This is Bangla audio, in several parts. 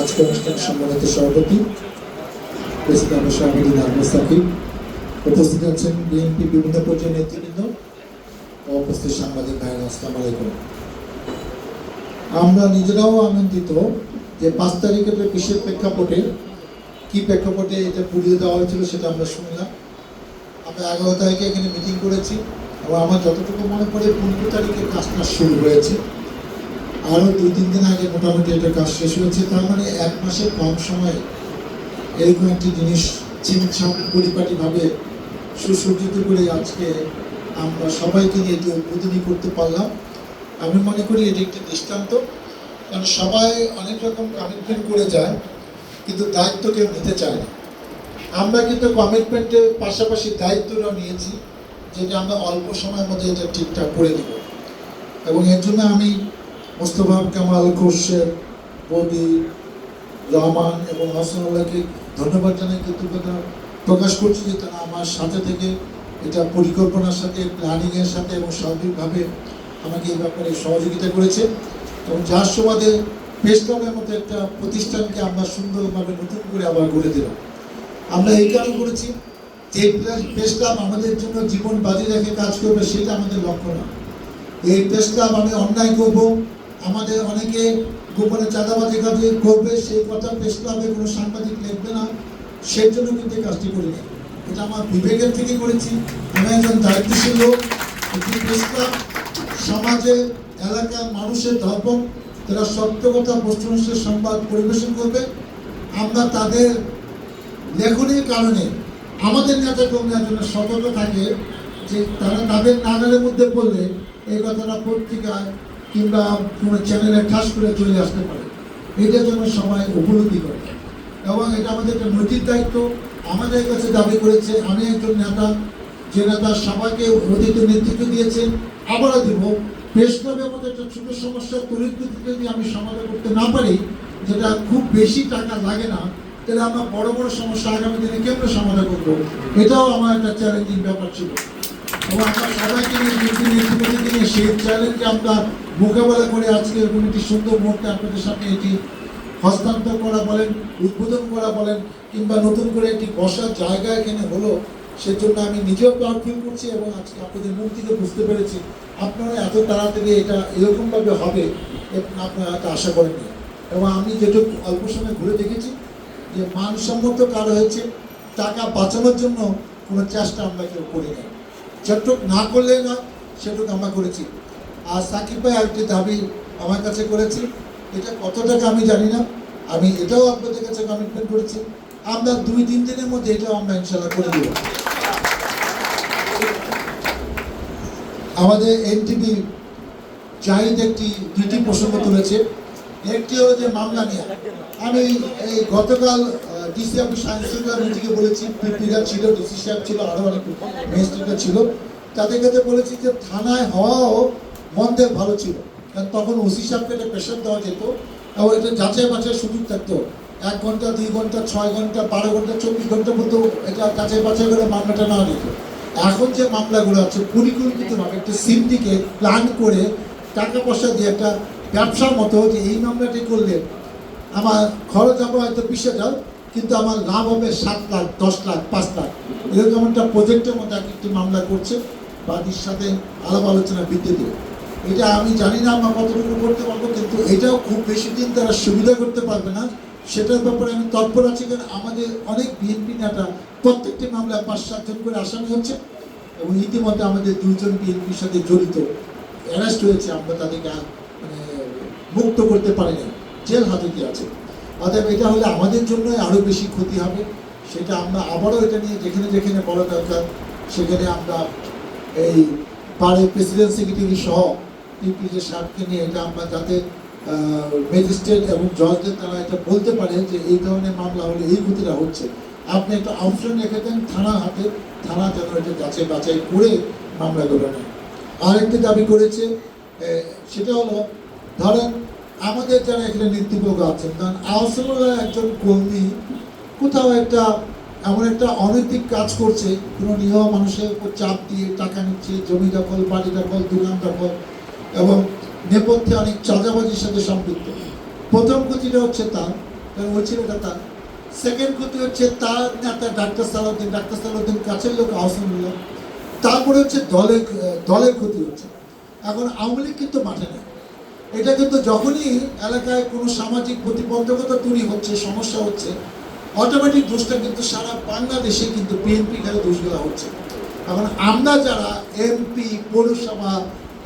আজকে অনুষ্ঠানের সম্মানিত সভাপতি প্রেসিডেন্ট সভাপতি নাজমুল সাকিব, উপস্থিত আছেন বিএনপি বিভিন্ন পর্যায়ের নেতৃবৃন্দ ও উপস্থিত সাংবাদিক ভাইয়েরা, আসসালামু আলাইকুম। আমরা নিজেরাও আনন্দিত যে 5 তারিখের বিশেষ প্রেক্ষাপটে কি প্রেক্ষাপটে এটা পুড়িয়ে দেওয়া হয়েছিল সেটা আমরা শুনলাম। আমরা 11 তারিখে এখানে মিটিং করেছি এবং আমার যতটুকু মনে পড়ে 15 তারিখে কাজটা শুরু হয়েছে, আরও 2-3 দিন আগে মোটামুটি এটা কাজ শেষ হয়েছে। তার মানে 1 মাসের কম সময়ে এরকম একটি জিনিস চিকিৎসা পরিপাটিভাবে সুসজ্জিত করে আজকে আমরা সবাইকে নিয়ে এটি উদ্বোধনী করতে পারলাম। আমি মনে করি এটি একটি দৃষ্টান্ত, কারণ সবাই অনেক রকম কমিটমেন্ট করে যায় কিন্তু দায়িত্ব কেউ নিতে চায় না। আমরা কিন্তু কমিটমেন্টের পাশাপাশি দায়িত্বটাও নিয়েছি, যেটা আমরা অল্প সময়ের মধ্যে এটা ঠিকঠাক করে দেব। এবং এর জন্য আমি মোস্তফা কামাল, খোরশেদ, বদি, রহমান এবং হাসানুল্লাহকে ধন্যবাদ জানাই, কৃতজ্ঞতা প্রকাশ করছি যে তারা আমার সাথে থেকে এটা পরিকল্পনার সাথে, প্ল্যানিংয়ের সাথে এবং সার্বিকভাবে আমাকে এই ব্যাপারে সহযোগিতা করেছে। এবং যার সুবাদে প্রেস ক্লাবের মতো একটা প্রতিষ্ঠানকে আমরা সুন্দরভাবে নতুন করে আবার গড়ে দিলাম। আমরা এই কারণ করেছি যে প্রেস ক্লাব আমাদের জন্য জীবন বাজি রেখে কাজ করবে, সেটা আমাদের লক্ষ্য না। এই প্রেস ক্লাব আমি অন্যায় করবো, আমাদের অনেকে গোপনে চাঁদাবাজি কাজ করবে, সেই কথা প্রেস ক্লাবে কোনো সাংবাদিক লিখবে না, সেই জন্য কিন্তু এই কাজটি করিনি। এটা আমার বিবেকের থেকে করেছি। আমি একজন দায়িত্বশীল লোক। একটি প্রেস ক্লাব সমাজে, এলাকার মানুষের দর্পণ, তারা সত্য কথা, বস্তুনিষ্ঠ সংবাদ পরিবেশন করবে। আমরা তাদের লেখনের কারণে আমাদের নেতা কর্মীদের জন্য সতর্ক থাকে যে তারা তাদের নাগালের মধ্যে পড়লে এই কথাটা পত্রিকায় কিংবা কোনো চ্যানেলে ঠাস করে চলে আসতে পারে। এটার জন্য সবাই উপলব্ধি করে এবং এটা আমাদের একটা নৈতিক দায়িত্ব। আমাদের কাছে দাবি করেছে, আমি একজন নেতা, যে নেতা সবাইকে অতীত নেতৃত্ব দিয়েছেন, আবারও দিব। প্রেস ক্লাবের মতো একটা ছোটো সমস্যা তড়িৎ গতিতে যদি আমি সমাধান করতে না পারি, যেটা খুব বেশি টাকা লাগে না, তাহলে আমরা বড় বড় সমস্যা আগামী দিনে কেমন সমাধান করবো, এটাও আমার একটা চ্যালেঞ্জিং ব্যাপার ছিল। এবং আমরা সবাইকে নিয়ে সেই চ্যালেঞ্জকে আমরা মোকাবেলা করে আজকে এরকম একটি সুন্দর মুহূর্তে আপনাদের সামনে এটি হস্তান্তর করা বলেন, উদ্বোধন করা বলেন, কিংবা নতুন করে একটি বসার জায়গা এখানে হলো, সেজন্য আমি নিজেও প্রাউড ফিল করছি। এবং আজকে আপনাদের মুখ থেকে বুঝতে পেরেছি আপনারা এত তাড়াতাড়ি এটা এরকমভাবে হবে আপনারা এত আশা করেননি। এবং আমি যেটুকু অল্প সময় ঘুরে দেখেছি যে মানসম্মত কাজ হয়েছে, টাকা বাঁচানোর জন্য কোনো চেষ্টা আমরা কেউ করি না। যেটুক না করলে না সেটুকু আমরা করেছি। আর সাকিব ভাই আরেকটি দাবি আমার কাছে করেছি, এটা কত টাকা আমি জানি না, আমি এটাও আপনাদের কাছে কমিটমেন্ট করেছি, আমরা 2-3 দিনের মধ্যে এটাও আমরা ইনশাল্লাহ করে দেব। আমাদের এনটিভি জাহিদ দুইটি প্রসঙ্গ তুলেছে। একটি হলো যে মামলা নিয়ে আমি এই গতকাল ডিসি অফিস আইনশৃঙ্খলা মিটিংয়ে বলেছি, পিপিরা ছিল, ডিসি সাহেব ছিল, আরও অনেক ম্যাজিস্ট্রেটরা ছিল, তাদের কাছে বলেছি যে থানায় হওয়াও মন্দের ভালো ছিল, কারণ তখন ওসি সাহেবকে একটা প্রেশার দেওয়া যেত এবং এটা যাচাই বাছাইয়ের সুযোগ থাকতো। 1 ঘন্টা, 2 ঘন্টা, 6 ঘন্টা, 12 ঘন্টা, 24 ঘন্টা মতো এটা যাচাই বাছাই করে মামলাটা নেওয়া যেত। এখন যে মামলাগুলো আছে পরিকল্পিতভাবে একটা সিন্ডিকেট প্ল্যান করে টাকা পয়সা দিয়ে একটা ব্যবসার মতো, যে এই মামলাটি করলে আমার খরচ হবে হয়তো 20,000, কিন্তু আমার লাভ হবে 7 লাখ, 10 লাখ, 5 লাখ, এরকম একটা প্রজেক্টের মধ্যে একটি মামলা করছে বাদীর সাথে আলাপ আলোচনা ভিত্তিতে। এটা আমি জানি না আমরা কতটুকু করতে পারবো, কিন্তু এটাও খুব বেশি দিন তারা সুবিধা করতে পারবে না, সেটার ব্যাপারে আমি তৎপর আছি। কারণ আমাদের অনেক বিএনপি নেতা প্রত্যেকটি মামলায় 5-7 জন করে আসামি হচ্ছে এবং ইতিমধ্যে আমাদের 2 জন বিএনপির সাথে জড়িত অ্যারেস্ট হয়েছে, আমরা তাদেরকে মানে মুক্ত করতে পারিনি, জেল হাজতে আছে। অতএব এটা হলে আমাদের জন্য আরও বেশি ক্ষতি হবে। সেটা আমরা আবারও এটা নিয়ে যেখানে যেখানে বলা দরকার সেখানে আমরা এই পাড়ে প্রেসিডেন্ট সেক্রেটারি সহ পিপিজে সাহেবকে নিয়ে এটা আমরা যাতে ম্যাজিস্ট্রেট এবং জজদের তারা এটা বলতে পারে যে এই ধরনের মামলা হলে এই ক্ষতিটা হচ্ছে, আপনি একটা অপশন রেখে দেন থানার হাতে, থানা যেন এটা যাচাই বাছাই করে মামলাগুলো নেয়। আরেকটি দাবি করেছে, সেটা হলো ধরেন আমাদের যারা এখানে নেতৃবর্গ আছেন, কারণ আহসানুল্লাহ একজন কর্মী কোথাও একটা এমন একটা অনৈতিক কাজ করছে, কোনো নিরীহ মানুষের উপর চাপ দিয়ে টাকা নিচ্ছে, জমি দখল, বাড়ি দখল, দোকান দখল এবং নেপথ্যে অনেক চাঁদাবাজির সাথে সম্পৃক্ত। প্রথম ক্ষতিটা হচ্ছে তার, কারণ ওই ছেলেটা তার। সেকেন্ড ক্ষতি হচ্ছে তার নেতা ডাক্তার সালাউদ্দিন কাছের লোক আহসানুল্লাহ। তারপরে হচ্ছে দলের ক্ষতি হচ্ছে। এখন আওয়ামী লীগ কিন্তু মাঠে নেই। এটা কিন্তু যখনই এলাকায় কোনো সামাজিক প্রতিবন্ধকতা তৈরি হচ্ছে, সমস্যা হচ্ছে, অটোমেটিক দোষটা কিন্তু সারা বাংলাদেশে কিন্তু বিএনপি খেলে দোষগুলো হচ্ছে। এখন আমরা যারা এমপি, পৌরসভা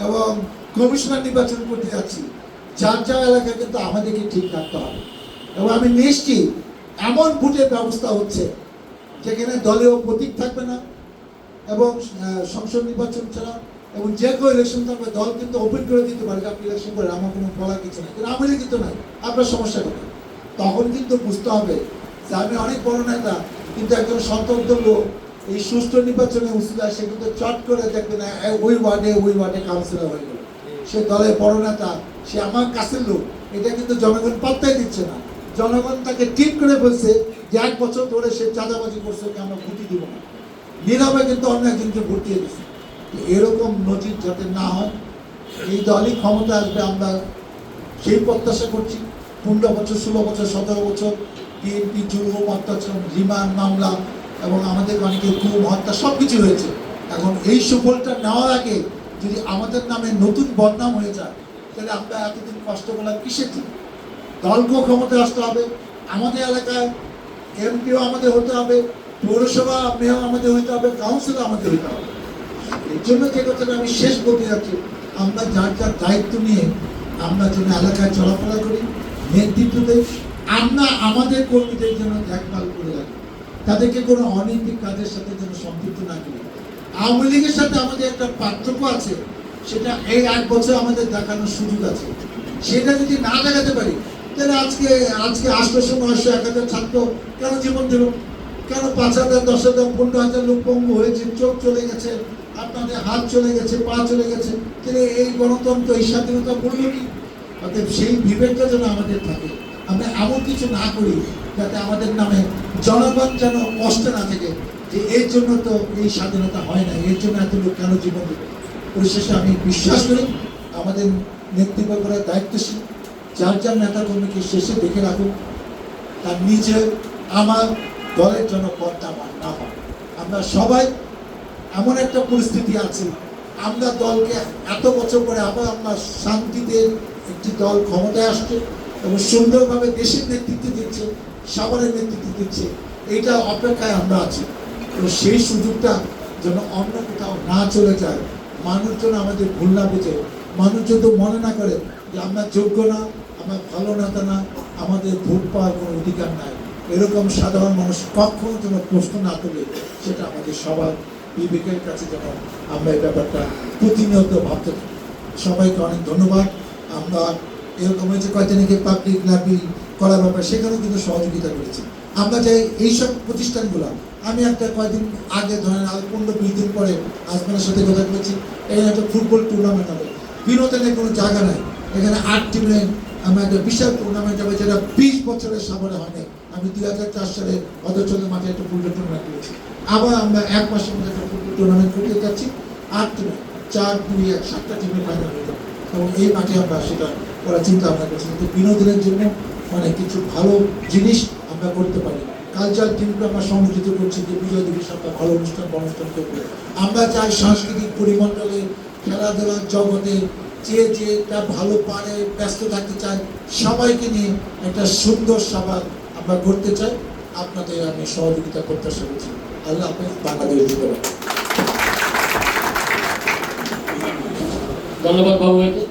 এবং কমিশনার নির্বাচন করতে যাচ্ছি, যার এলাকায় কিন্তু আমাদেরকে ঠিক রাখতে হবে। এবং আমি নিশ্চিত এমন ভোটের ব্যবস্থা হচ্ছে যেখানে দলীয় প্রতীক থাকবে না এবং সংসদ নির্বাচন ছাড়া এবং যে কেউ ইলেকশন থাকবে, দল কিন্তু ওপেন করে দিতে পারে আপনি ইলেকশন করে, আমার কোনো বলার কিছু নেই, কিন্তু আমি কিন্তু নাই, আপনার সমস্যা কোথায়? তখন কিন্তু বুঝতে হবে যে আমি অনেক বড় নেতা, কিন্তু একজন স্বতন্ত্র লোক এই সুষ্ঠু নির্বাচনে উচিলা, সে কিন্তু চট করে দেখবে না ওই ওয়ার্ডে কাউন্সিলর হয়ে গেল, সে দলের বড় নেতা, সে আমার কাছের লোক। এটা কিন্তু জনগণ পাত্তাই দিচ্ছে না। জনগণ তাকে ঠিক করে বলছে যে 1 বছর ধরে সে চাঁদাবাজি করছে, ওকে আমরা ভোটই দিব না। নীরবে কিন্তু অন্য একজনকে ভোট দিয়ে দিচ্ছে। এরকম নজির যাতে না হয়, এই দলই ক্ষমতা আসবে, আমরা সেই প্রত্যাশা করছি। 15 বছর, 16 বছর, 17 বছর বিএনপি জুলুম, অত্যাচার, রিমান্ড মামলা এবং আমাদের অনেকে গুম, হত্যা সব কিছু হয়েছে। এখন এই সুফলটা নেওয়ার আগে যদি আমাদের নামে নতুন বদনাম হয়ে যায়, তাহলে আমরা এতদিন কষ্ট করলাম কিসের জন্য? দলকেও ক্ষমতায় আসতে হবে, আমাদের এলাকায় এমপিও আমাদের হতে হবে, পৌরসভা মেয়র আমাদের হইতে হবে, কাউন্সিলর আমাদের হইতে হবে। এই জন্য যে কথাটা আমি শেষ বলতে যাচ্ছি, আমরা যার দায়িত্ব নিয়ে আমরা যেন এলাকায় চলাফেরা করি, নেতৃত্ব দেই, আমরা আমাদের কর্মীদের জন্য দেখভাল করে রাখি, তাদেরকে কোনো অনৈতিক কাজের সাথে যেন সম্পৃক্ত না করি। আওয়ামী লীগের সাথে আমাদের একটা পার্থক্য আছে, সেটা এই 1 বছর আমাদের দেখানোর সুযোগ আছে। সেটা যদি না দেখাতে পারি, তাহলে আজকে 800, 900, 1000 ছাত্র কেন জীবন দেব? কেন 5000, 10,000, 15,000 লোক পঙ্গু হয়েছে, চোখ চলে গেছে, আপনাদের হাত চলে গেছে, পা চলে গেছে, তাহলে এই গণতন্ত্র, এই স্বাধীনতা মূল্য কি? অতএব সেই বিবেকটা যেন আমাদের থাকে, আমরা এমন কিছু না করি যাতে আমাদের নামে জনগণ যেন কষ্ট না থাকে যে এর জন্য তো এই স্বাধীনতা হয় না, এর জন্য এত লোক কেন জীবন দেবে। পরিশেষে আমি বিশ্বাস করি আমাদের নেতৃত্বরা দায়িত্বশীল, যার নেতাকর্মীকে শেষে দেখে রাখুন, তার নিজে আমার দলের জন্য বদনাম না হয়। আমরা সবাই এমন একটা পরিস্থিতি আছে, আমরা দলকে এত বছর পরে আবার আমরা শান্তিতে একটি দল ক্ষমতায় আসছে এবং সুন্দরভাবে দেশের নেতৃত্ব দিচ্ছে, সবারের নেতৃত্ব দিচ্ছে, এইটা অপেক্ষায় আমরা আছি। তো সেই সুযোগটা যেন অন্য কোথাও না চলে যায়, মানুষ যেন আমাদের ভুল না বুঝে, মানুষ যদি মনে না করে যে আমরা যোগ্য না, আমরা ভালো নেতা না, আমাদের ভোট পাওয়ার কোনো অধিকার নাই, এরকম সাধারণ মানুষ কখনো যেন প্রশ্ন না তোলে, সেটা আমাদের সবার বিবেকের কাছে যেন আমরা এই ব্যাপারটা প্রতিনিয়ত ভাবতে থাকি। সবাইকে অনেক ধন্যবাদ। আমরা এরকম হয়েছে কয়েকজনকে পাবলিক লাইব্রেরি করার ব্যাপারে, সেখানেও কিন্তু সহযোগিতা করেছি। আমরা চাই এইসব প্রতিষ্ঠানগুলো, আমি একটা কয়েকদিন আগে ধরেন 15-20 দিন পরে আজমানের সাথে কথা বলেছি, এখানে একটা ফুটবল টুর্নামেন্ট হবে, বিনোদনের কোনো জায়গা নাই, এখানে 8 টিমে আমরা একটা বিশাল টুর্নামেন্ট হবে, যেটা 20 বছরের সামনে হয়নি। আমি 2004 সালে অদরচন্দ্র মাঠে একটা ফুটবল টুর্নামেন্ট করেছি। আবার আমরা 1 মাসের মধ্যে একটা ফুটবল টুর্নামেন্ট করতে যাচ্ছি, 8 টিমে, 4, 2, 1, 7টা টিমের ফাইনাল হয়ে যাবে এবং এই মাঠে আমরা সেটা করার চিন্তা ভাবনা করছি। কিন্তু বিনোদনের জন্য অনেক কিছু ভালো জিনিস আমরা করতে পারি। কালচার টিমকে আমরা সংযোজিত করছি যে বিজয় দিবস আমরা ভালো অনুষ্ঠান করবো। আমরা চাই সাংস্কৃতিক পরিমণ্ডলে, খেলাধুলার জগতে যেটা ভালো পারে ব্যস্ত থাকতে চাই, সবাইকে নিয়ে একটা সুন্দর সভা আমরা করতে চাই। আপনাদের আমি সহযোগিতা প্রত্যাশা করছি। আল্লাহ হাফেজ। বাংলাদেশ জিন্দাবাদ। ধন্যবাদ বাবু ভাইকে।